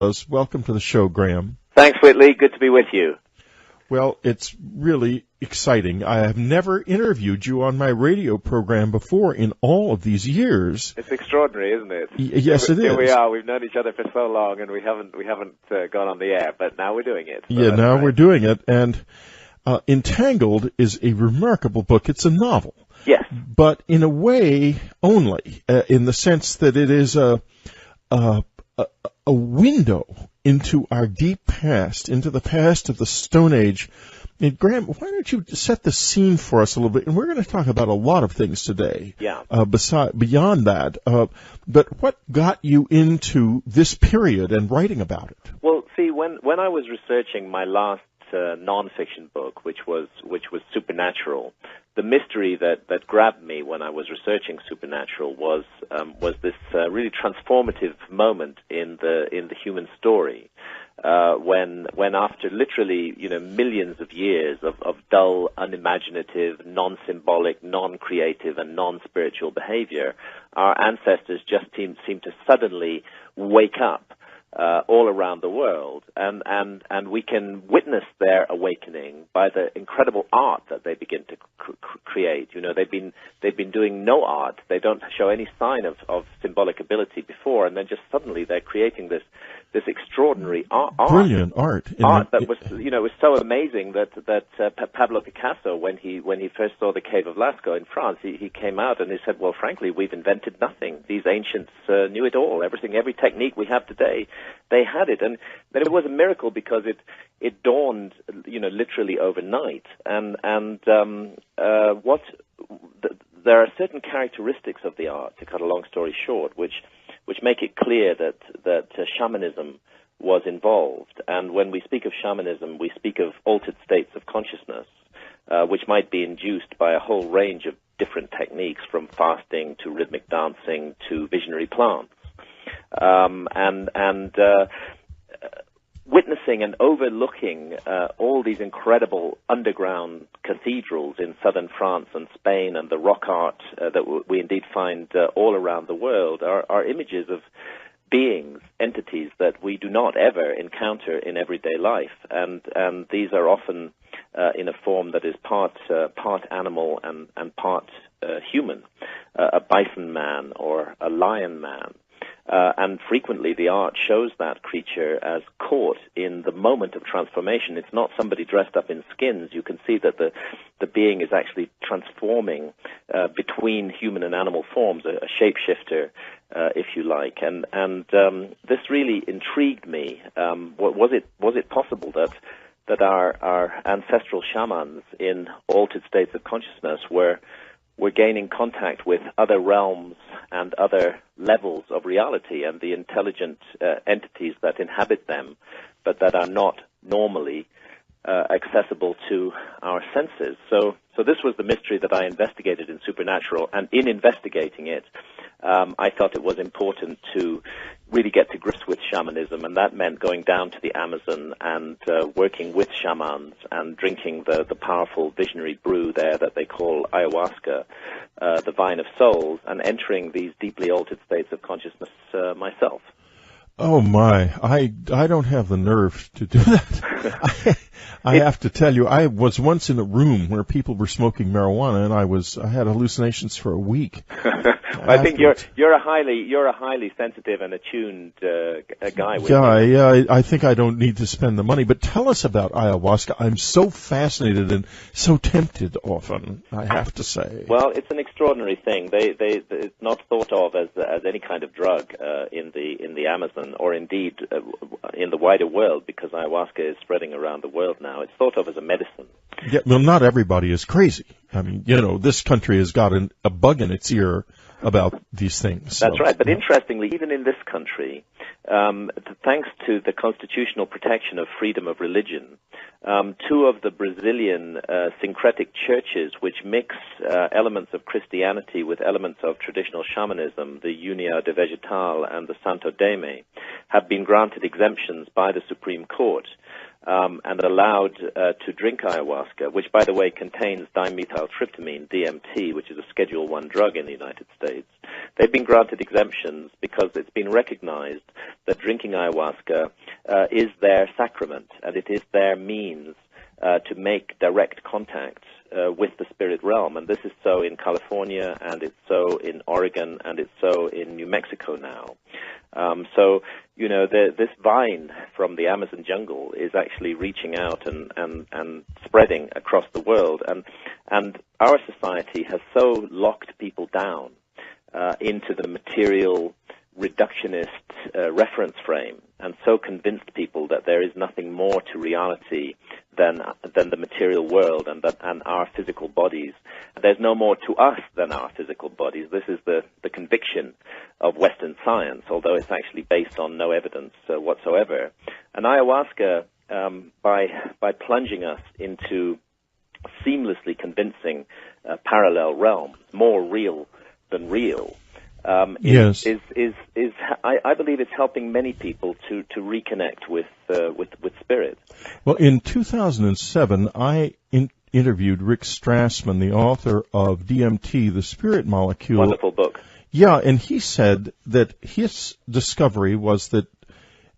Welcome to the show, Graham. Thanks, Whitley. Good to be with you. Well, it's really exciting. I have never interviewed you on my radio program before in all of these years. It's extraordinary, isn't it? Yes, it is. Here we are. We've known each other for so long, and we haven't gone on the air, but now we're doing it. So yeah, now great. we're doing it. And Entangled is a remarkable book. It's a novel. Yes. But in a way only, in the sense that it is a window into our deep past, into the past of the Stone Age. And Graham, why don't you set the scene for us a little bit? And we're going to talk about a lot of things today. Yeah. Beyond that, but what got you into this period and writing about it? Well, see, when I was researching my last nonfiction book, which was Supernatural, the mystery that grabbed me when I was researching Supernatural was this really transformative moment in the human story, when after literally millions of years of dull, unimaginative, non-symbolic, non-creative, and non-spiritual behavior, our ancestors just seem to suddenly wake up all around the world, and we can witness their awakening by the incredible art that they begin to create. They've been doing no art. They don't show any sign of symbolic ability before, and then just suddenly they're creating this extraordinary art. Brilliant art. That was was so amazing that Pablo Picasso, when he first saw the Cave of Lascaux in France, he came out and he said, well, frankly, we've invented nothing. These ancients knew it all. Every technique we have today, they had it. And then it was a miracle because it dawned, literally overnight. There are certain characteristics of the art, to cut a long story short, which make it clear that shamanism was involved. And when we speak of shamanism, we speak of altered states of consciousness, which might be induced by a whole range of different techniques, from fasting to rhythmic dancing to visionary plants. Witnessing and overlooking all these incredible underground cathedrals in southern France and Spain, and the rock art that we indeed find all around the world are images of beings, entities that we do not ever encounter in everyday life, and these are often in a form that is part animal and part human, a bison man or a lion man. And frequently the art shows that creature as caught in the moment of transformation. It's not somebody dressed up in skins. You can see that the being is actually transforming between human and animal forms, a shapeshifter, if you like. And this really intrigued me. Was it possible that our ancestral shamans in altered states of consciousness were gaining contact with other realms and other levels of reality and the intelligent entities that inhabit them, but that are not normally accessible to our senses. So this was the mystery that I investigated in Supernatural, and in investigating it, I thought it was important to really get to grips with shamanism, and that meant going down to the Amazon and working with shamans and drinking the powerful visionary brew there that they call ayahuasca, the vine of souls, and entering these deeply altered states of consciousness myself. Oh my! I don't have the nerve to do that. I have to tell you, I was once in a room where people were smoking marijuana, and I had hallucinations for a week. I think you're a highly sensitive and attuned guy. Yeah, I think I don't need to spend the money. But tell us about ayahuasca. I'm so fascinated and so tempted often, I have to say. Well, it's an extraordinary thing. It's not thought of as any kind of drug in the Amazon, or indeed in the wider world, because ayahuasca is spreading around the world now. It's thought of as a medicine. Yeah, well, not everybody is crazy. I mean, this country has got a bug in its ear about these things. That's right. But interestingly, even in this country, thanks to the constitutional protection of freedom of religion, two of the Brazilian syncretic churches, which mix elements of Christianity with elements of traditional shamanism, the Unia de Vegetal and the Santo Daime, have been granted exemptions by the Supreme Court. and allowed to drink ayahuasca, which, by the way, contains dimethyltryptamine, DMT, which is a Schedule 1 drug in the United States. They've been granted exemptions because it's been recognized that drinking ayahuasca is their sacrament, and it is their means to make direct contact with the spirit realm. And this is so in California, and it's so in Oregon, and it's so in New Mexico now. So, this vine from the Amazon jungle is actually reaching out and spreading across the world. And our society has so locked people down into the material reductionist reference frame, and so convinced people that there is nothing more to reality than the material world and our physical bodies. There's no more to us than our physical bodies. This is the conviction of Western science, although it's actually based on no evidence whatsoever. And ayahuasca, by plunging us into seamlessly convincing parallel realms, more real than real, yes. I believe it's helping many people to reconnect with spirit. Well, in 2007, I interviewed Rick Strassman, the author of DMT, the Spirit Molecule. Wonderful book. Yeah, and he said that his discovery was that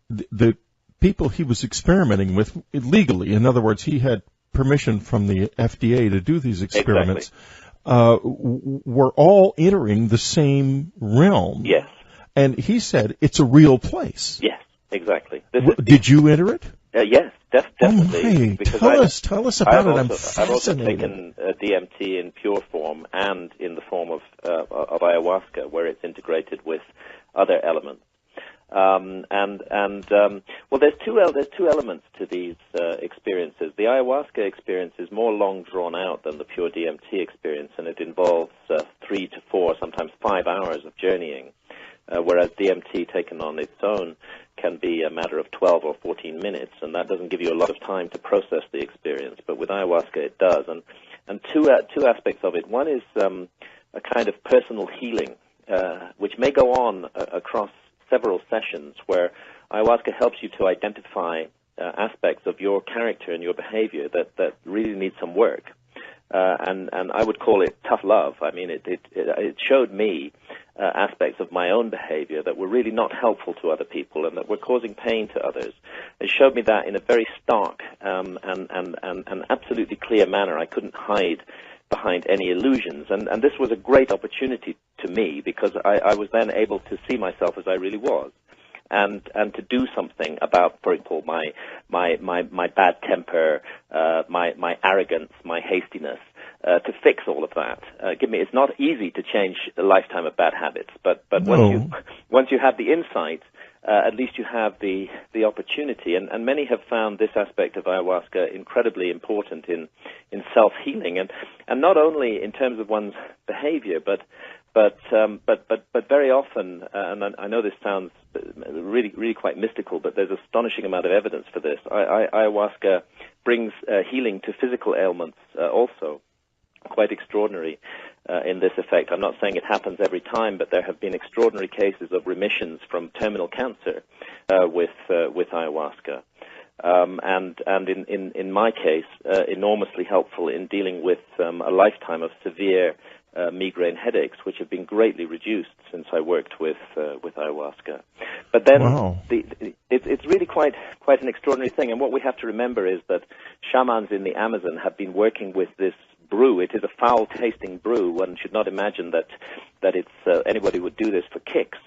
the people he was experimenting with legally, in other words, he had permission from the FDA to do these experiments. Exactly. Were all entering the same realm. Yes. And he said it's a real place. Yes, exactly. Did you enter it? Yes, definitely. Oh, tell us about it. I'm fascinated. I've also taken DMT in pure form and in the form of ayahuasca, where it's integrated with other elements. Well, there's two elements to these experiences. The ayahuasca experience is more long drawn out than the pure DMT experience, and it involves 3 to 4, sometimes 5 hours of journeying, whereas DMT taken on its own can be a matter of 12 or 14 minutes, and that doesn't give you a lot of time to process the experience. But with ayahuasca, it does, and two aspects of it. One is a kind of personal healing, which may go on across several sessions, where ayahuasca helps you to identify aspects of your character and your behavior that really need some work. And I would call it tough love. I mean, it showed me aspects of my own behavior that were really not helpful to other people and that were causing pain to others. It showed me that in a very stark and absolutely clear manner. I couldn't hide behind any illusions, and this was a great opportunity to me, because I was then able to see myself as I really was, and to do something about, for example, my bad temper, my arrogance, my hastiness, to fix all of that. It's not easy to change a lifetime of bad habits, but No. once you have the insight, at least you have the opportunity, and many have found this aspect of ayahuasca incredibly important in self-healing, and not only in terms of one's behavior, but very often, and I know this sounds really quite mystical, but there's astonishing amount of evidence for this. Ayahuasca brings healing to physical ailments also, quite extraordinary in this effect. I'm not saying it happens every time, but there have been extraordinary cases of remissions from terminal cancer with ayahuasca. And in my case, enormously helpful in dealing with a lifetime of severe migraine headaches, which have been greatly reduced since I worked with ayahuasca. But then Wow. it's really quite an extraordinary thing. And what we have to remember is that shamans in the Amazon have been working with this brew. It is a foul-tasting brew. One should not imagine that it's anybody would do this for kicks.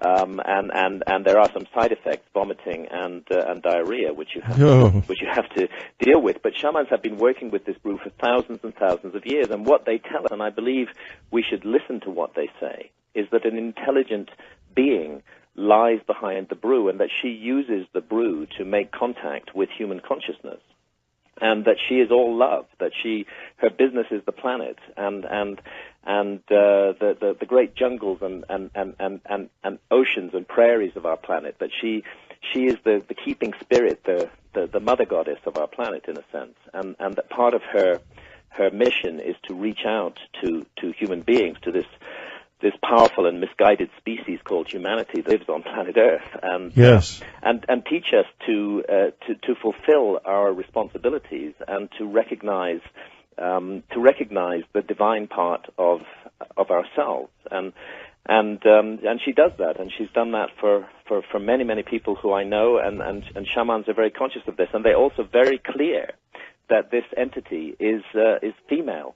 And there are some side effects, vomiting and diarrhea, which you have to deal with. But shamans have been working with this brew for thousands and thousands of years, and what they tell us, and I believe we should listen to what they say, is that an intelligent being lies behind the brew, and that she uses the brew to make contact with human consciousness, and that she is all love, that her business is the planet, and the great jungles and oceans and prairies of our planet, that she is the keeping spirit, the mother goddess of our planet, in a sense, and that part of her mission is to reach out to human beings, to this this powerful and misguided species called humanity that lives on planet Earth, and Yes. and teach us to fulfill our responsibilities and to recognize the divine part of ourselves, and she does that, and she's done that for many people who I know, and shamans are very conscious of this, and they're also very clear that this entity is female.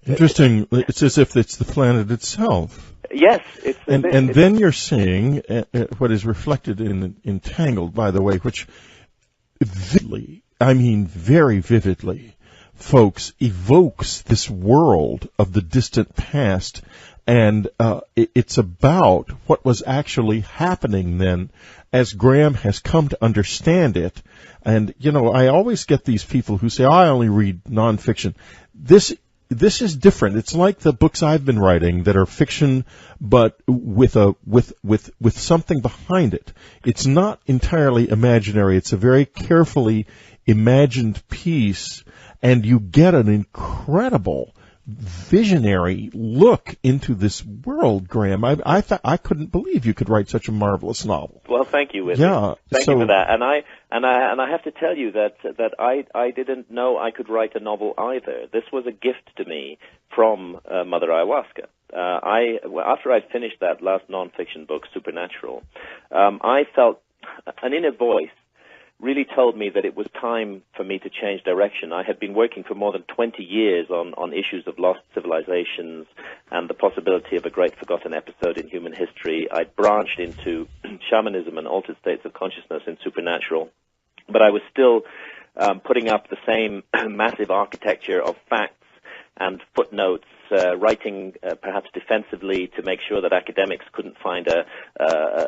Interesting. It's as if it's the planet itself. Yes, and then you're seeing what is reflected in Entangled, by the way, which vividly, I mean very vividly, folks, evokes this world of the distant past, and it's about what was actually happening then, as Graham has come to understand it. And, you know, I always get these people who say, I only read nonfiction. This is different. It's like the books I've been writing that are fiction, but with something behind it. It's not entirely imaginary. It's a very carefully imagined piece, and you get an incredible visionary look into this world, Graham. I thought I couldn't believe you could write such a marvelous novel. Well, thank you, Whitley. Yeah, thank you for that. And I have to tell you that I didn't know I could write a novel either. This was a gift to me from Mother Ayahuasca. After I finished that last nonfiction book, Supernatural, I felt an inner voice really told me that it was time for me to change direction. I had been working for more than 20 years on issues of lost civilizations and the possibility of a great forgotten episode in human history. I'd branched into shamanism and altered states of consciousness in Supernatural, but I was still putting up the same massive architecture of facts and footnotes, writing perhaps defensively to make sure that academics couldn't find a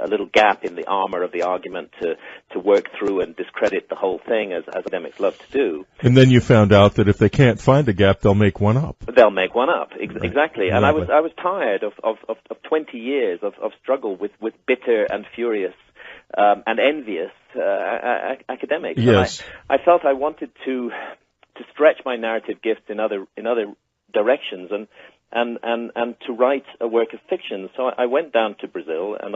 little gap in the armor of the argument to work through and discredit the whole thing, as academics love to do. And then you found out that if they can't find a gap, they'll make one up. They'll make one up, exactly. And Right. I was tired of 20 years of struggle with bitter and furious and envious academics. Yes. And I felt I wanted to stretch my narrative gifts in other directions and to write a work of fiction. So I went down to Brazil, and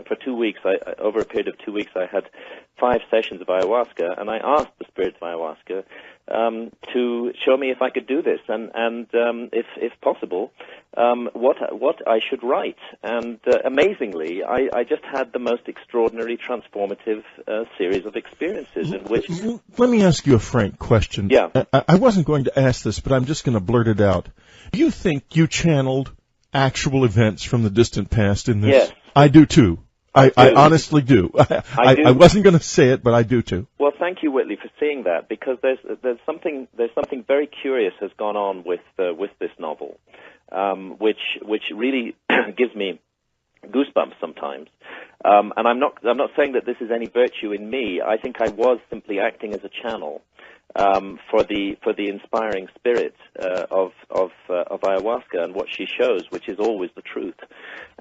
for 2 weeks, over a period of 2 weeks, I had 5 sessions of ayahuasca, and I asked the spirits of ayahuasca to show me if I could do this, and if possible, what I should write. And amazingly, I just had the most extraordinary, transformative series of experiences in which. Let me ask you a frank question. Yeah. I wasn't going to ask this, but I'm just going to blurt it out. Do you think you channeled actual events from the distant past in this? Yes. I do too. I honestly do. I wasn't going to say it, but I do too. Well, thank you, Whitley, for seeing that, because there's something very curious has gone on with this novel, which really gives me goosebumps sometimes. And I'm not saying that this is any virtue in me. I think I was simply acting as a channel for the inspiring spirit of ayahuasca and what she shows, which is always the truth.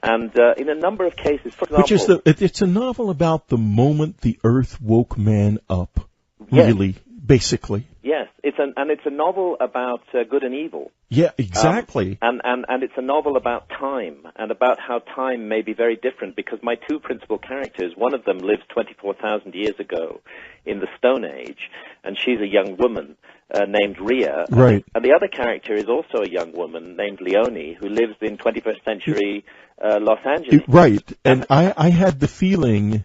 And in a number of cases, for example, it's a novel about the moment the earth woke man up. Really, yes. Basically. Yes, it's a novel about good and evil. Yeah, exactly. And it's a novel about time, and about how time may be very different, because my 2 principal characters, one of them lives 24,000 years ago in the Stone Age, and she's a young woman named Rhea. Right. And the other character is also a young woman named Leonie, who lives in 21st century Los Angeles. Right. And I had the feeling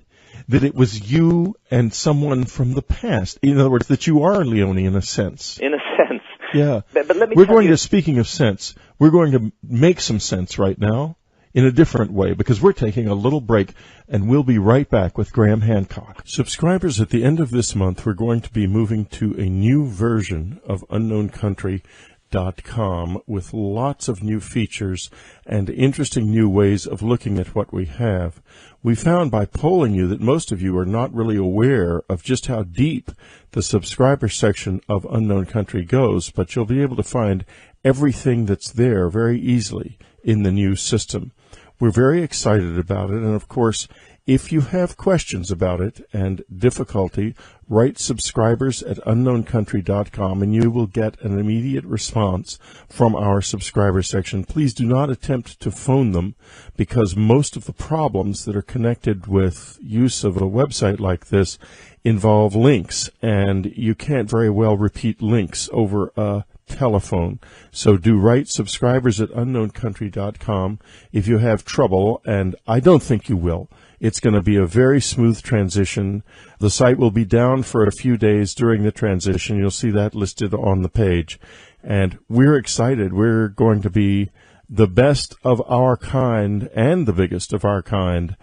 that it was you and someone from the past. In other words, that you are Leonie in a sense. In a sense. Yeah. But let me We're tell going you, to, speaking of sense, we're going to make some sense right now in a different way, because we're taking a little break, and we'll be right back with Graham Hancock. Subscribers, at the end of this month, we're going to be moving to a new version of UnknownCountry.com with lots of new features and interesting new ways of looking at what we have. We found by polling you that most of you are not really aware of just how deep the subscriber section of Unknown Country goes, but you'll be able to find everything that's there very easily in the new system. We're very excited about it, and of course, If you have questions about it and difficulty, write subscribers@unknowncountry.com and you will get an immediate response from our subscriber section. Please do not attempt to phone them, because most of the problems that are connected with use of a website like this involve links, and you can't very well repeat links over a telephone. So do write subscribers@unknowncountry.com if you have trouble, and I don't think you will. It's going to be a very smooth transition. The site will be down for a few days during the transition. You'll see that listed on the page. And we're excited. We're going to be the best of our kind and the biggest of our kind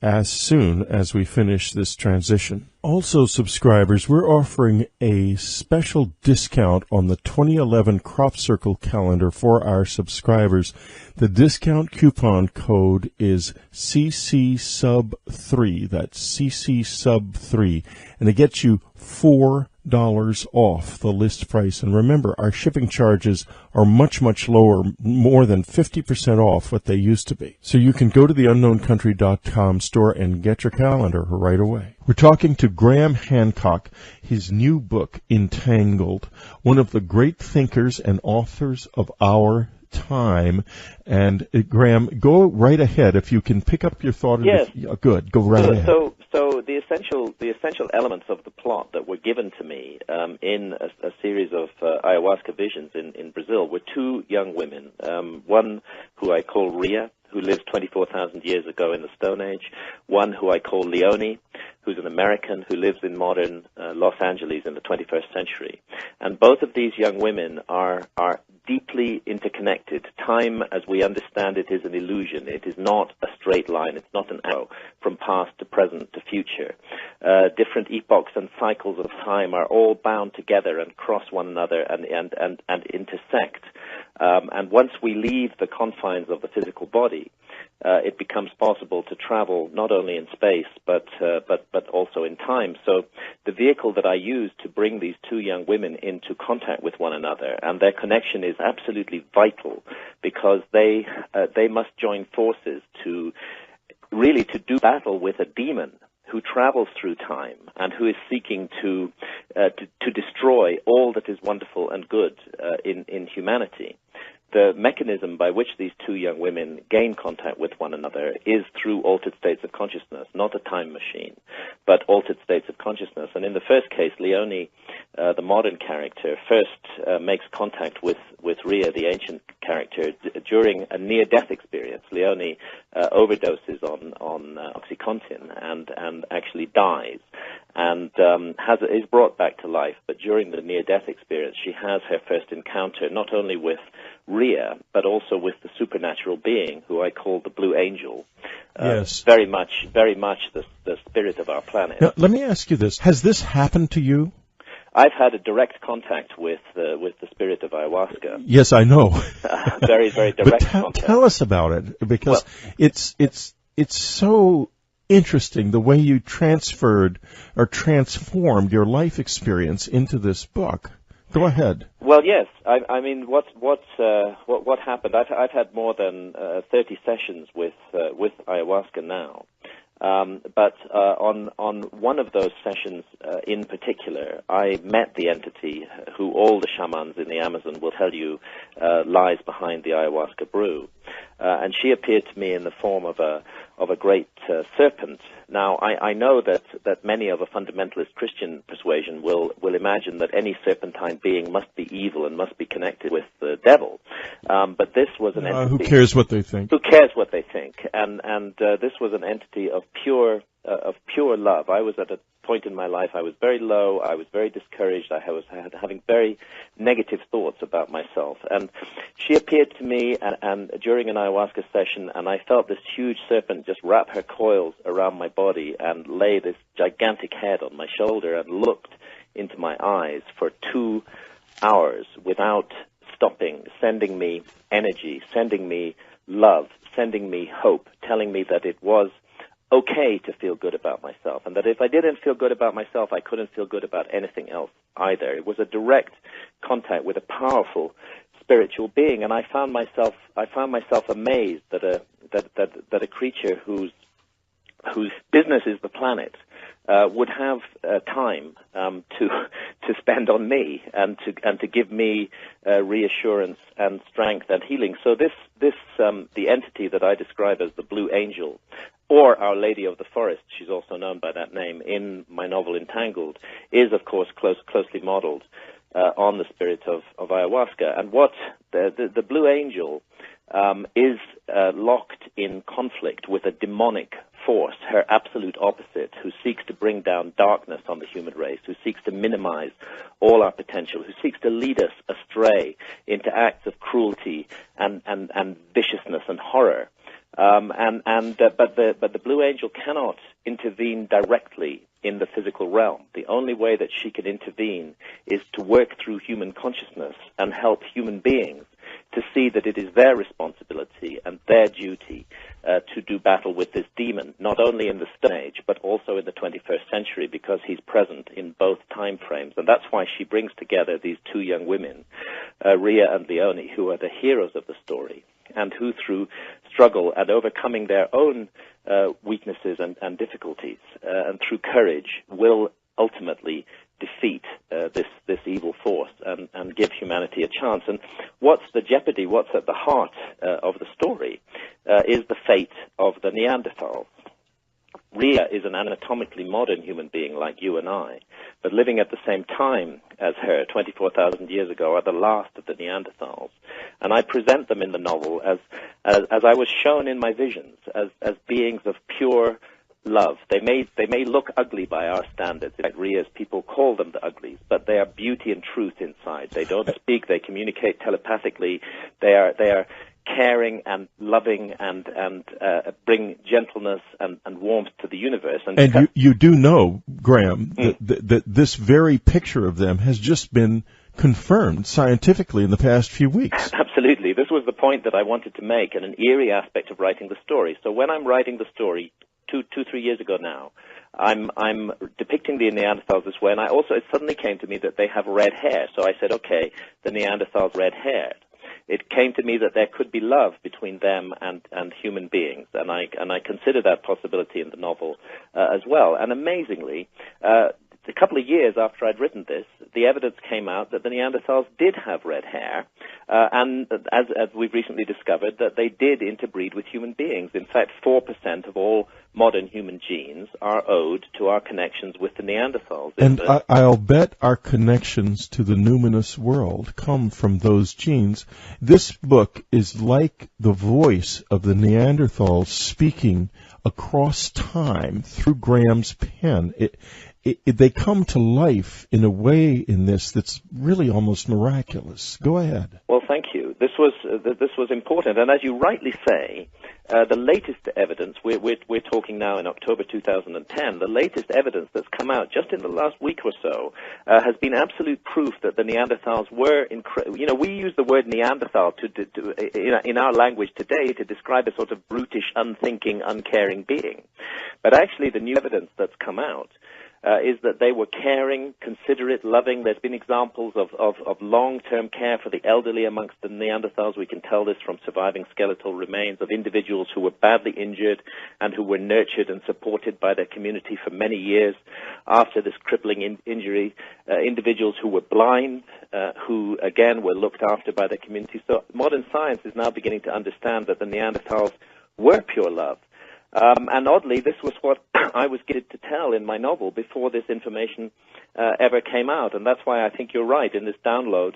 as soon as we finish this transition. Also, subscribers, we're offering a special discount on the 2011 Crop Circle calendar for our subscribers. The discount coupon code is CCSUB3. That's CCSUB3. And it gets you $4 off the list price. And remember, our shipping charges are much, much lower, more than 50% off what they used to be. So you can go to the unknowncountry.com store and get your calendar right away. We're talking to Graham Hancock, his new book, Entangled, one of the great thinkers and authors of our time. And Graham, go right ahead. If you can pick up your thought. Yes. Good. Go right ahead. So the essential elements of the plot that were given to me in a series of ayahuasca visions in Brazil were two young women. One who I call Ria, who lived 24,000 years ago in the Stone Age. One who I call Leonie, who's an American who lives in modern Los Angeles in the 21st century. And both of these young women are deeply interconnected. Time, as we understand it, is an illusion. It is not a straight line. It's not an arrow from past to present to future. Different epochs and cycles of time are all bound together and cross one another and intersect. And once we leave the confines of the physical body, it becomes possible to travel not only in space but also in time. So the vehicle that I used to bring these two young women into contact with one another, and their connection is absolutely vital, because they must join forces to do battle with a demon who travels through time and who is seeking to destroy all that is wonderful and good in humanity. The mechanism by which these two young women gain contact with one another is through altered states of consciousness, not a time machine, but altered states of consciousness. And in the first case, Leonie, the modern character, first makes contact with Ria, the ancient character, during a near-death experience. Leonie overdoses on OxyContin and actually dies, and is brought back to life. But during the near-death experience, she has her first encounter not only with Ria, but also with the supernatural being who I call the Blue Angel. Yes. Very much the spirit of our planet. Now, let me ask you this. Has this happened to you? I've had a direct contact with the spirit of ayahuasca. Yes, I know. Very, very direct contact. Tell us about it, because it's so interesting the way you transferred or transformed your life experience into this book. Go ahead. Well, yes. I mean, what happened? I've had more than 30 sessions with ayahuasca now. But on one of those sessions in particular, I met the entity who all the shamans in the Amazon will tell you lies behind the ayahuasca brew. And she appeared to me in the form of a great serpent. Now, I know that many of a fundamentalist Christian persuasion will imagine that any serpentine being must be evil and must be connected with the devil. But this was an entity. Who cares what they think? Who cares what they think? And this was an entity of pure love. I was at a point in my life, I was very low, I was very discouraged, I was having very negative thoughts about myself. And she appeared to me and during an ayahuasca session, and I felt this huge serpent just wrap her coils around my body and lay this gigantic head on my shoulder and looked into my eyes for 2 hours without stopping, sending me energy, sending me love, sending me hope, telling me that it was okay to feel good about myself, and that if I didn't feel good about myself, I couldn't feel good about anything else either. It was a direct contact with a powerful spiritual being, and I found myself amazed that a creature whose whose business is the planet, would have time to spend on me and to give me reassurance and strength and healing. So the entity that I describe as the Blue Angel, or Our Lady of the Forest, she's also known by that name in my novel Entangled, is of course closely modeled on the spirit of ayahuasca. And what the Blue Angel is locked in conflict with a demonic force, her absolute opposite, who seeks to bring down darkness on the human race, who seeks to minimize all our potential, who seeks to lead us astray into acts of cruelty and viciousness and horror. But the Blue Angel cannot intervene directly in the physical realm. The only way that she can intervene is to work through human consciousness and help human beings to see that it is their responsibility and their duty to do battle with this demon, not only in the Stone Age, but also in the 21st century, because he's present in both time frames. And that's why she brings together these two young women, Rhea and Leonie, who are the heroes of the story, and who, through struggle and overcoming their own weaknesses and difficulties, and through courage, will ultimately defeat this evil force and give humanity a chance. And what's the jeopardy, what's at the heart of the story, is the fate of the Neanderthals. Rhea is an anatomically modern human being like you and I, but living at the same time as her 24,000 years ago are the last of the Neanderthals. And I present them in the novel as I was shown in my visions, as beings of pure love. They may look ugly by our standards. In fact, Rhea's people call them the uglies, but they are beauty and truth inside. They don't speak, they communicate telepathically. They are caring and loving and bring gentleness and warmth to the universe. And you do know, Graham, that this very picture of them has just been confirmed scientifically in the past few weeks. Absolutely. This was the point that I wanted to make, and an eerie aspect of writing the story. So when I'm writing the story, 3 years ago now, I'm depicting the Neanderthals this way, and it suddenly came to me that they have red hair. So I said, okay, the Neanderthals red-haired. It came to me that there could be love between them and human beings, and I consider that possibility in the novel as well. And amazingly, a couple of years after I'd written this, the evidence came out that the Neanderthals did have red hair, and as we've recently discovered, that they did interbreed with human beings. In fact, 4% of all modern human genes are owed to our connections with the Neanderthals. And I'll bet our connections to the numinous world come from those genes. This book is like the voice of the Neanderthals speaking across time through Graham's pen. They come to life in a way in this that's really almost miraculous. Go ahead. Well, thank you. This was important, and as you rightly say, the latest evidence. We're talking now in October 2010. The latest evidence that's come out just in the last week or so has been absolute proof that the Neanderthals were we use the word Neanderthal in our language today to describe a sort of brutish, unthinking, uncaring being, but actually the new evidence that's come out is that they were caring, considerate, loving. There's been examples of long-term care for the elderly amongst the Neanderthals. We can tell this from surviving skeletal remains of individuals who were badly injured and who were nurtured and supported by their community for many years after this crippling injury. Individuals who were blind, who, again, were looked after by their community. So modern science is now beginning to understand that the Neanderthals were pure love. And oddly, this was what I was gifted to tell in my novel before this information ever came out. And that's why I think you're right. In this download,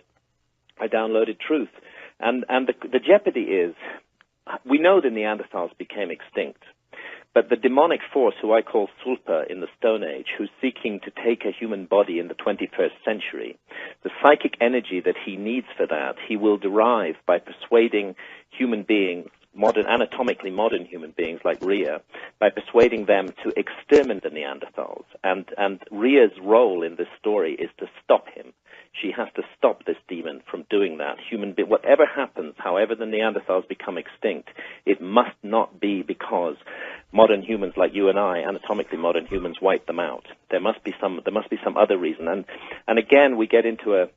I downloaded truth. And the jeopardy is, we know the Neanderthals became extinct. But the demonic force, who I call Sulpa in the Stone Age, who's seeking to take a human body in the 21st century, the psychic energy that he needs for that, he will derive by persuading human beings, anatomically modern human beings like Rhea, by persuading them to exterminate the Neanderthals. And Rhea's role in this story is to stop him. She has to stop this demon from doing that. Whatever happens, however the Neanderthals become extinct, it must not be because modern humans like you and I, anatomically modern humans, wipe them out. There must be some other reason. And again, we get into a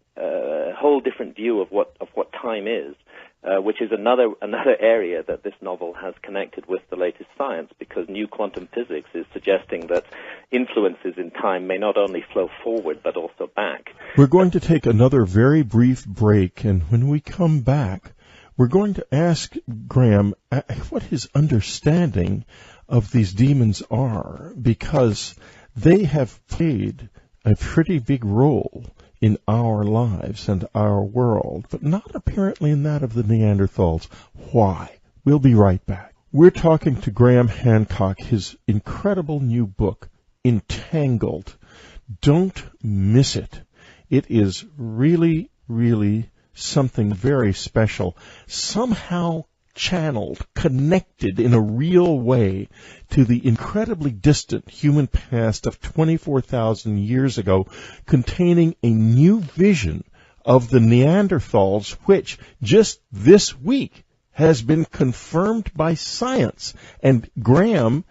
whole different view of what time is. which is another area that this novel has connected with the latest science, because new quantum physics is suggesting that influences in time may not only flow forward but also back. We're going to take another very brief break, and when we come back, we're going to ask Graham what his understanding of these demons are, because they have played a pretty big role in our lives and our world, but not apparently in that of the Neanderthals. Why? We'll be right back. We're talking to Graham Hancock, his incredible new book, Entangled. Don't miss it. It is really, really something very special, somehow channeled, connected in a real way to the incredibly distant human past of 24,000 years ago, containing a new vision of the Neanderthals, which just this week has been confirmed by science. And Graham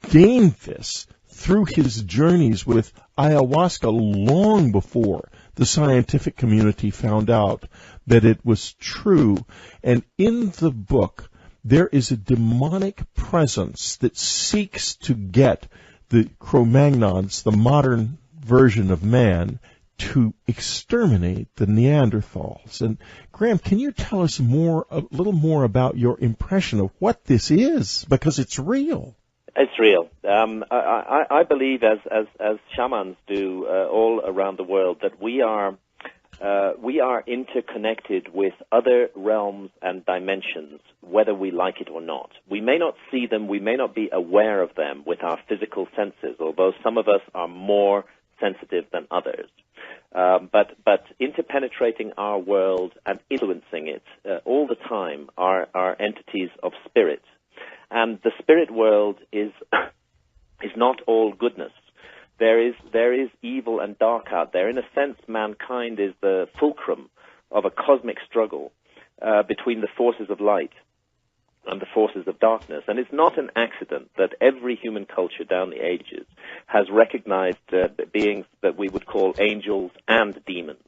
gained this through his journeys with ayahuasca long before the scientific community found out that it was true. And in the book, there is a demonic presence that seeks to get the Cro-Magnons, the modern version of man, to exterminate the Neanderthals. And Graham, can you tell us a little more about your impression of what this is? Because it's real. It's real. I believe, as shamans do all around the world, that we are interconnected with other realms and dimensions, whether we like it or not. We may not see them, we may not be aware of them with our physical senses, although some of us are more sensitive than others. But interpenetrating our world and influencing it all the time are entities of spirit. And the spirit world is not all goodness. There is evil and dark out there. In a sense, mankind is the fulcrum of a cosmic struggle between the forces of light and the forces of darkness. And it's not an accident that every human culture down the ages has recognized beings that we would call angels and demons.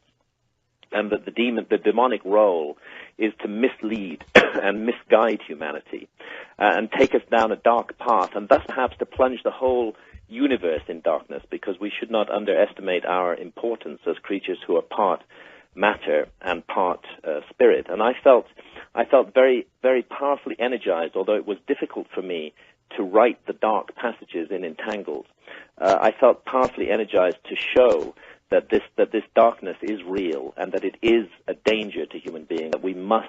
And that the demonic role is to mislead and misguide humanity and take us down a dark path, and thus perhaps to plunge the whole universe in darkness, because we should not underestimate our importance as creatures who are part matter and part spirit. And I felt very, very powerfully energized, although it was difficult for me to write the dark passages in Entangled. I felt powerfully energized to show that this darkness is real, and that it is a danger to human beings, that we must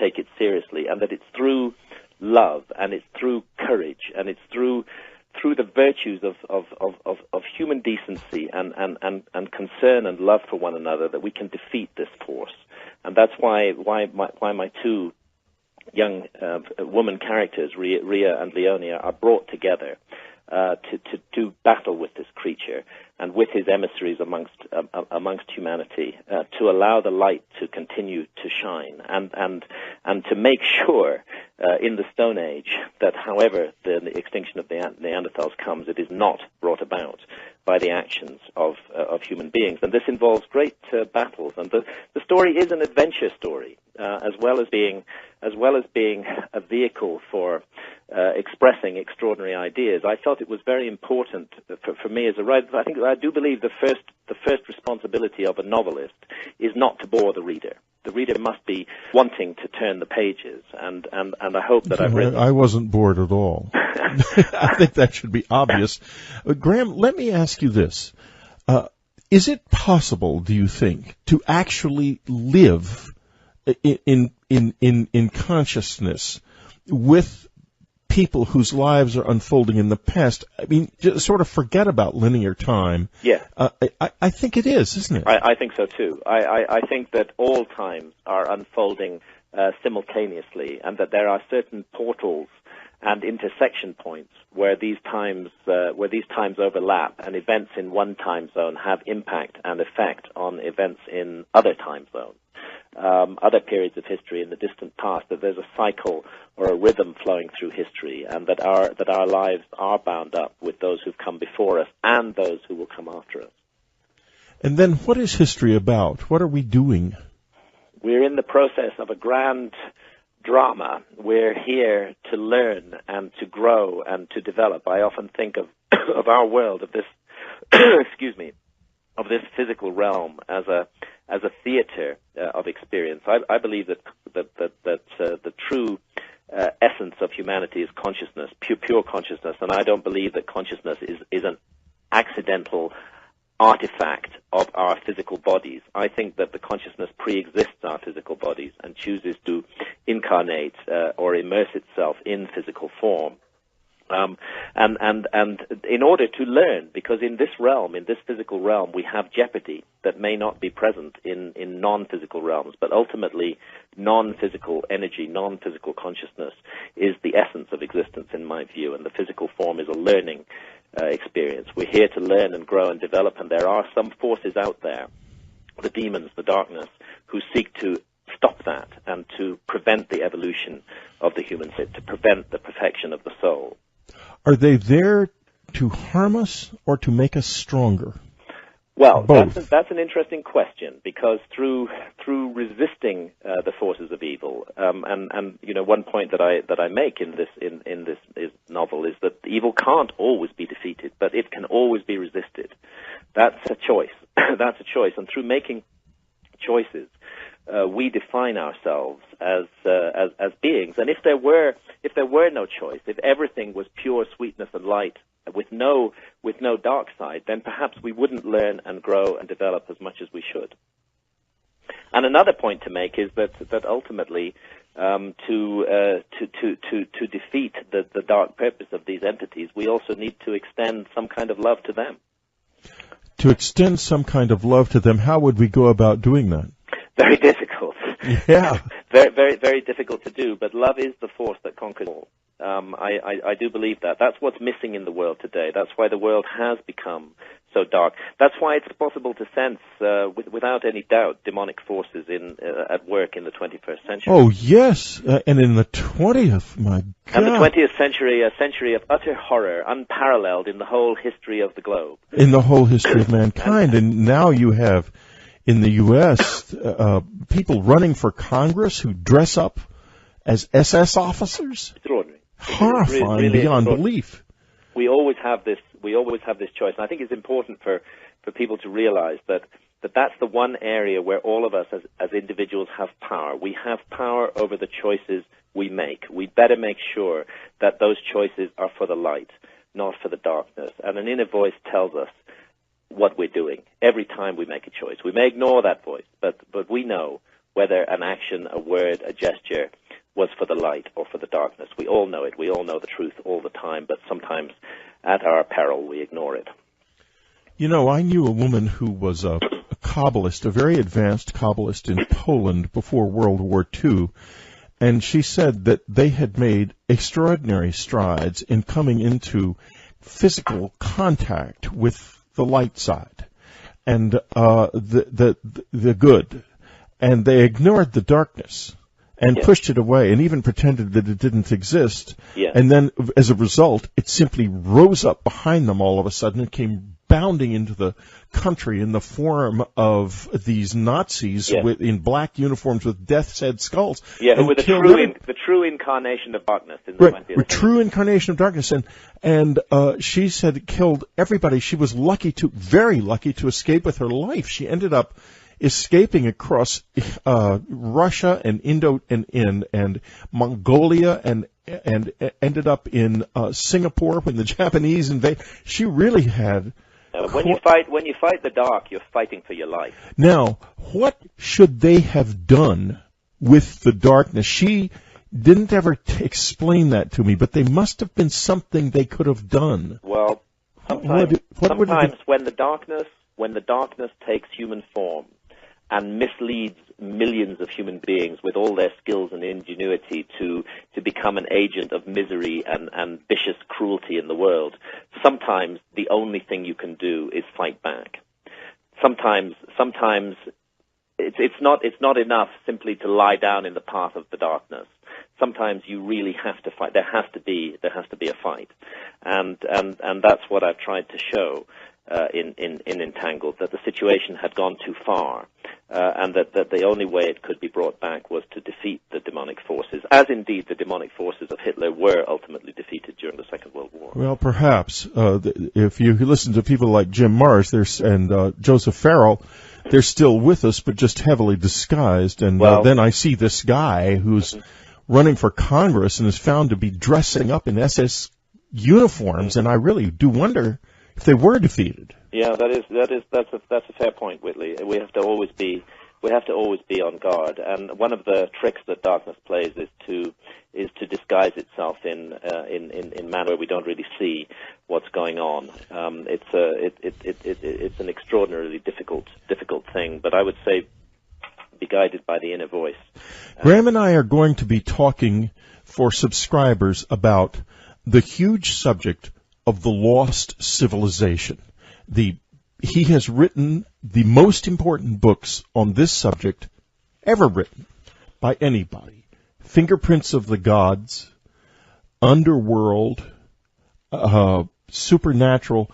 take it seriously, and that it's through love, and it's through courage, and it's through the virtues of human decency and concern and love for one another that we can defeat this force. And that's why my two young woman characters, Rhea and Leonia, are brought together to do battle with this creature and with his emissaries amongst humanity, to allow the light to continue to shine, and to make sure in the Stone Age that however the extinction of the Neanderthals comes, it is not brought about by the actions of human beings. And this involves great battles. And the story is an adventure story, as well as being a vehicle for expressing extraordinary ideas. I felt it was very important for me as a writer. I do believe the first responsibility of a novelist is not to bore the reader. The reader must be wanting to turn the pages, and I hope that I've written. I wasn't bored at all. I think that should be obvious. Graham, let me ask you this. Is it possible, do you think, to actually live in consciousness with people whose lives are unfolding in the past? I mean, just sort of forget about linear time. Yeah. I think it is, isn't it? I think so too. I think that all times are unfolding simultaneously, and that there are certain portals and intersection points where these times overlap, and events in one time zone have impact and effect on events in other time zones. Other periods of history in the distant past, that there's a cycle or a rhythm flowing through history, and that our lives are bound up with those who've come before us and those who will come after us. And then what is history about? What are we doing? We're in the process of a grand drama. We're here to learn and to grow and to develop. I often think of of our world, of this excuse me, of this physical realm as a theater of experience. I believe that the true essence of humanity is consciousness, pure consciousness, and I don't believe that consciousness is an accidental artifact of our physical bodies. I think that the consciousness pre-exists our physical bodies and chooses to incarnate or immerse itself in physical form. And in order to learn, because in this realm, in this physical realm, we have jeopardy that may not be present in non-physical realms, but ultimately non-physical energy, non-physical consciousness is the essence of existence in my view, and the physical form is a learning experience. We're here to learn and grow and develop, and there are some forces out there, the demons, the darkness, who seek to stop that and to prevent the evolution of the human spirit, to prevent the perfection of the soul. Are they there to harm us or to make us stronger? Well, both. That's an interesting question, because through resisting the forces of evil, and you know, one point that I make in this novel is that evil can't always be defeated, but it can always be resisted. That's a choice. That's a choice, and through making choices, we define ourselves as beings. And if there were no choice, if everything was pure sweetness and light with no dark side, then perhaps we wouldn't learn and grow and develop as much as we should. And another point to make is that ultimately to defeat the dark purpose of these entities, we also need to extend some kind of love to them. To extend some kind of love to them, how would we go about doing that? Very difficult. Yeah. Very, very, very difficult to do, but love is the force that conquers all. I do believe that. That's what's missing in the world today. That's why the world has become so dark. That's why it's possible to sense, without any doubt, demonic forces at work in the 21st century. Oh, yes. And in the 20th, my God. And the 20th century, a century of utter horror, unparalleled in the whole history of the globe. In the whole history of mankind. And now you have, in the U.S., people running for Congress who dress up as SS officers. Extraordinary. Horrifying really beyond belief. We always have this choice, and I think it's important for people to realize that that's the one area where all of us as individuals have power. We have power over the choices we make. We better make sure that those choices are for the light, not for the darkness. And an inner voice tells us what we're doing every time we make a choice. We may ignore that voice, but we know whether an action, a word, a gesture was for the light or for the darkness. We all know it. We all know the truth all the time, but sometimes at our peril we ignore it. You know, I knew a woman who was a Kabbalist, a very advanced Kabbalist in Poland before World War II, and she said that they had made extraordinary strides in coming into physical contact with the light side and the good, and they ignored the darkness and pushed it away and even pretended that it didn't exist. Yes. And then, as a result, it simply rose up behind them all of a sudden and came bounding into the country in the form of these Nazis in black uniforms with death's head skulls. Yeah, who were the true incarnation of darkness in the 20th century. True incarnation of darkness. And she said it killed everybody. She was very lucky to escape with her life. She ended up escaping across Russia and Mongolia and ended up in Singapore when the Japanese invaded. She really had. When you fight the dark, you're fighting for your life. Now, what should they have done with the darkness? She didn't ever explain that to me, but there must have been something they could have done. Well, sometimes when the darkness takes human form and misleads millions of human beings with all their skills and ingenuity to become an agent of misery and vicious cruelty in the world, sometimes the only thing you can do is fight back. Sometimes it's not enough simply to lie down in the path of the darkness. Sometimes you really have to fight. There has to be a fight, and that's what I've tried to show in Entangled, that the situation had gone too far, and and that the only way it could be brought back was to defeat the demonic forces, as indeed the demonic forces of Hitler were ultimately defeated during the Second World War. Well, perhaps if you listen to people like Jim Marrs and Joseph Farrell, they're still with us, but just heavily disguised. And then I see this guy who's running for Congress and is found to be dressing up in SS uniforms, and I really do wonder if they were defeated. Yeah, that's a fair point, Whitley. We have to always be on guard, and one of the tricks that darkness plays is to disguise itself in manner where we don't really see what's going on. It's an extraordinarily difficult thing, but I would say be guided by the inner voice. Graham and I are going to be talking for subscribers about the huge subject of the lost civilization. He has written the most important books on this subject ever written by anybody. Fingerprints of the Gods, Underworld, Supernatural,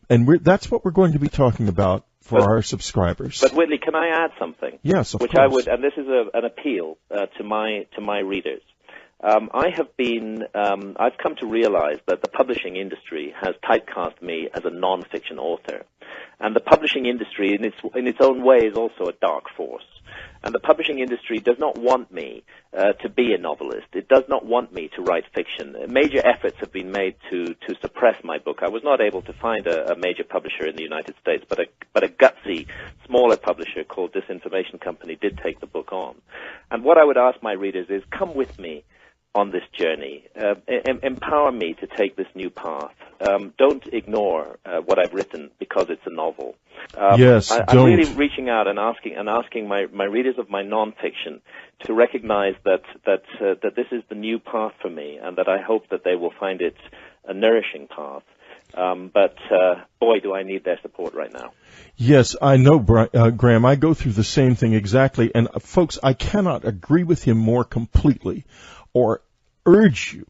and that's what we're going to be talking about for our subscribers. But Whitley, can I add something? Yes, of course. I would, and this is an appeal to my readers. I've come to realize that the publishing industry has typecast me as a non-fiction author. And the publishing industry, in its own way, is also a dark force. And the publishing industry does not want me to be a novelist. It does not want me to write fiction. Major efforts have been made to suppress my book. I was not able to find a major publisher in the United States, but a gutsy, smaller publisher called Disinformation Company did take the book on. And what I would ask my readers is, come with me on this journey. Empower me to take this new path. Don't ignore what I've written because it's a novel. Yes, I'm really reaching out and asking my readers of my nonfiction to recognize that this is the new path for me, and that I hope that they will find it a nourishing path. But boy, do I need their support right now. Yes, I know, Graham. I go through the same thing exactly. And folks, I cannot agree with him more completely, or urge you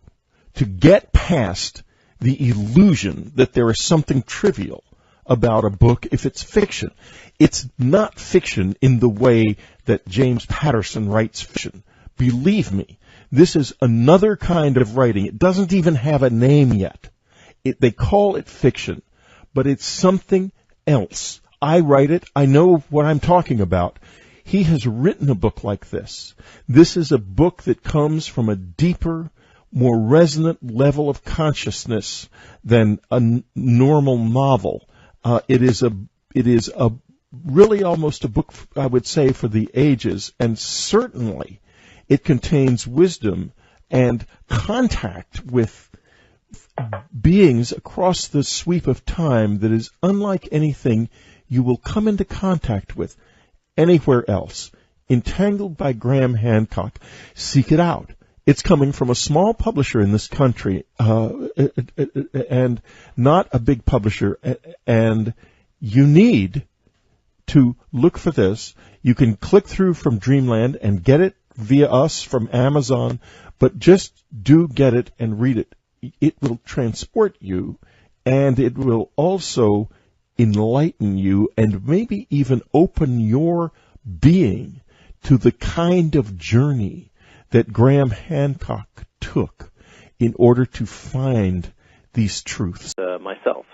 to get past the illusion that there is something trivial about a book if it's fiction. It's not fiction in the way that James Patterson writes fiction. Believe me, this is another kind of writing. It doesn't even have a name yet. They call it fiction, but it's something else. I write it. I know what I'm talking about. He has written a book like this. This is a book that comes from a deeper, more resonant level of consciousness than a normal novel. It is a really almost a book, I would say, for the ages, and certainly it contains wisdom and contact with beings across the sweep of time that is unlike anything you will come into contact with anywhere else. Entangled by Graham Hancock. Seek it out. It's coming from a small publisher in this country, and not a big publisher, and you need to look for this. You can click through from Dreamland and get it via us from Amazon, but just do get it and read it. It will transport you, and it will also enlighten you and maybe even open your being to the kind of journey that Graham Hancock took in order to find these truths. Myself.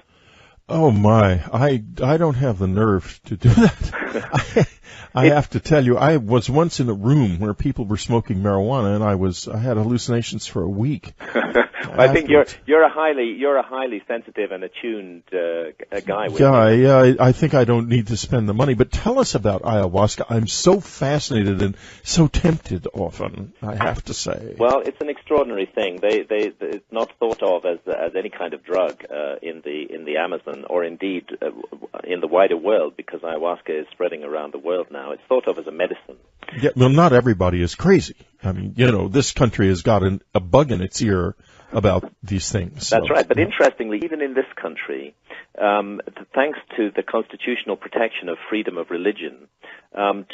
Oh my, I don't have the nerve to do that. I have to tell you, I was once in a room where people were smoking marijuana, and I had hallucinations for a week. I think you're a highly sensitive and attuned guy. Yeah, I think I don't need to spend the money. But tell us about ayahuasca. I'm so fascinated and so tempted often, I have to say. Well, it's an extraordinary thing. It's not thought of as any kind of drug in the Amazon, or indeed in the wider world, because ayahuasca is spreading around the world now. It's thought of as a medicine. Yeah, well, not everybody is crazy. I mean, this country has got a bug in its ear about these things. That's right. But interestingly, even in this country, thanks to the constitutional protection of freedom of religion,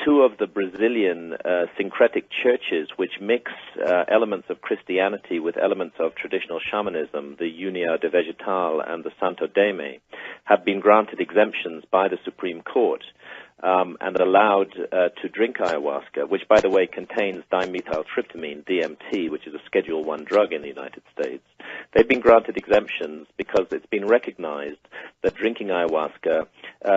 two of the Brazilian syncretic churches, which mix elements of Christianity with elements of traditional shamanism, the Unia de Vegetal and the Santo Daime, have been granted exemptions by the Supreme Court. and allowed to drink ayahuasca, which, by the way, contains dimethyltryptamine, DMT, which is a Schedule I drug in the United States. They've been granted exemptions because it's been recognized that drinking ayahuasca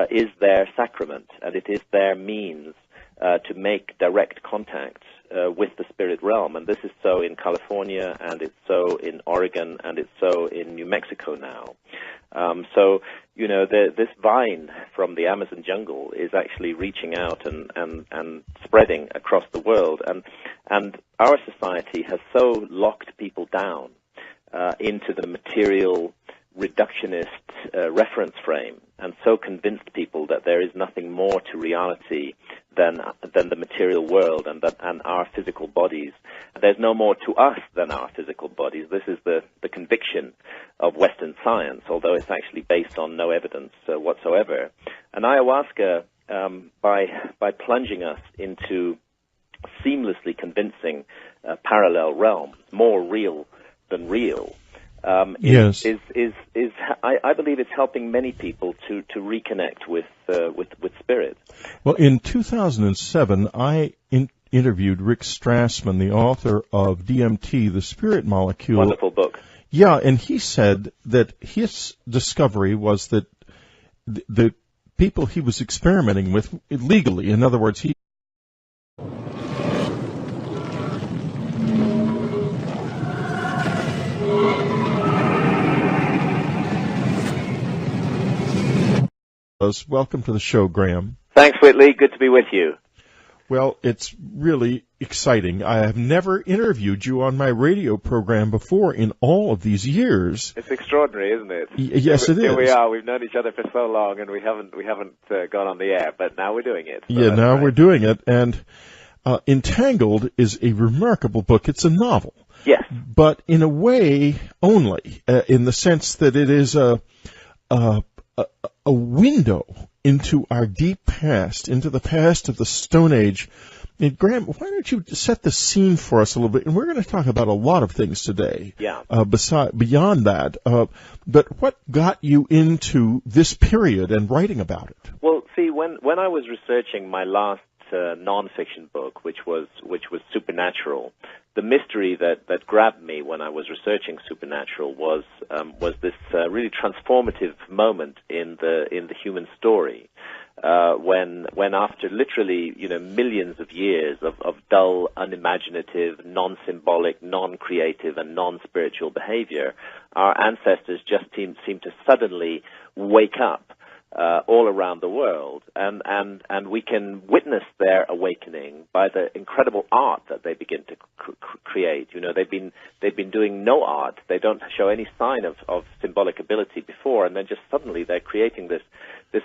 is their sacrament, and it is their means to make direct contact with the spirit realm. And this is so in California, and it's so in Oregon, and it's so in New Mexico now. So, you know, this vine from the Amazon jungle is actually reaching out and spreading across the world. And our society has so locked people down into the material reductionist reference frame, and so convinced people that there is nothing more to reality than the material world and our physical bodies. There's no more to us than our physical bodies. This is the conviction of Western science, although it's actually based on no evidence whatsoever. And ayahuasca, by plunging us into seamlessly convincing parallel realms, more real than real, yes. I believe it's helping many people to reconnect with spirit. Well, in 2007, I interviewed Rick Strassman, the author of DMT, the Spirit Molecule. Wonderful book. Yeah, and he said that his discovery was that the people he was experimenting with legally, in other words, he Welcome to the show, Graham. Thanks, Whitley. Good to be with you. Well, it's really exciting. I have never interviewed you on my radio program before in all of these years. It's extraordinary, isn't it? Yes, it is. Here we are. We've known each other for so long, and we haven't gone on the air, but now we're doing it. So now we're doing it. And Entangled is a remarkable book. It's a novel. Yes. But in a way only, in the sense that it is a window into our deep past, into the past of the Stone Age. And Graham, why don't you set the scene for us a little bit? And we're going to talk about a lot of things today. Yeah. Beyond that, but what got you into this period and writing about it? Well, see, when I was researching my last nonfiction book, which was Supernatural, the mystery that grabbed me when I was researching Supernatural was this really transformative moment in the human story, when after literally millions of years of dull, unimaginative, non-symbolic, non-creative, and non-spiritual behavior, our ancestors just seemed to suddenly wake up all around the world, and we can witness their awakening by the incredible art that they begin to create. They've been doing no art. They don't show any sign of symbolic ability before, and then just suddenly they're creating this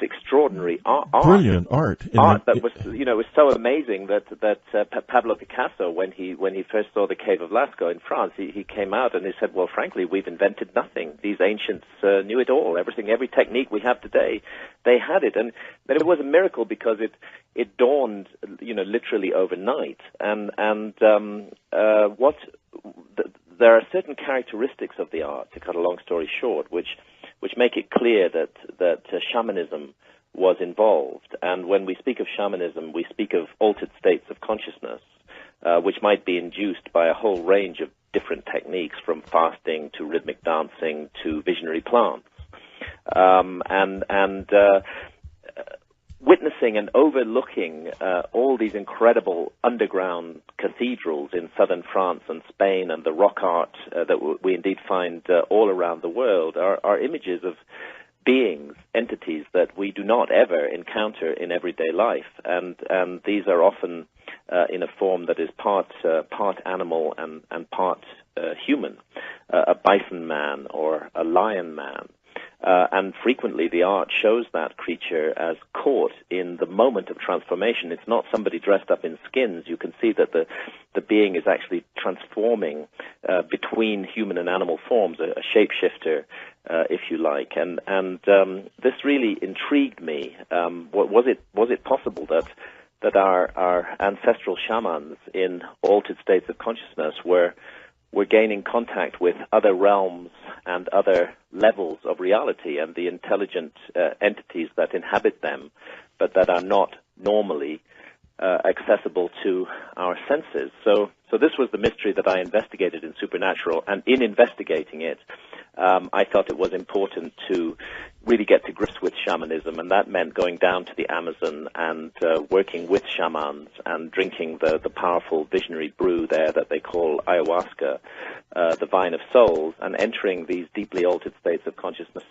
extraordinary art. Brilliant art. Art that was so amazing that Pablo Picasso, when he first saw the Cave of Lascaux in France, he came out and he said, well, frankly, we've invented nothing. These ancients knew it all. Every technique we have today, they had it. And then it was a miracle because it dawned, literally overnight. There are certain characteristics of the art, to cut a long story short, which make it clear that shamanism was involved. And when we speak of shamanism, we speak of altered states of consciousness, which might be induced by a whole range of different techniques, from fasting to rhythmic dancing to visionary plants. Witnessing and overlooking all these incredible underground cathedrals in southern France and Spain, and the rock art that we indeed find all around the world are images of beings, entities that we do not ever encounter in everyday life, and these are often in a form that is part animal and part human, a bison man or a lion man. And frequently the art shows that creature as caught in the moment of transformation. It's not somebody dressed up in skins. You can see that the being is actually transforming between human and animal forms, a shapeshifter, if you like. And this really intrigued me. Was it possible that our ancestral shamans in altered states of consciousness were gaining contact with other realms and other levels of reality and the intelligent entities that inhabit them, but that are not normally accessible to our senses. So this was the mystery that I investigated in Supernatural, and in investigating it, I thought it was important to really get to grips with shamanism, and that meant going down to the Amazon and working with shamans and drinking the powerful visionary brew there that they call ayahuasca, the vine of souls, and entering these deeply altered states of consciousness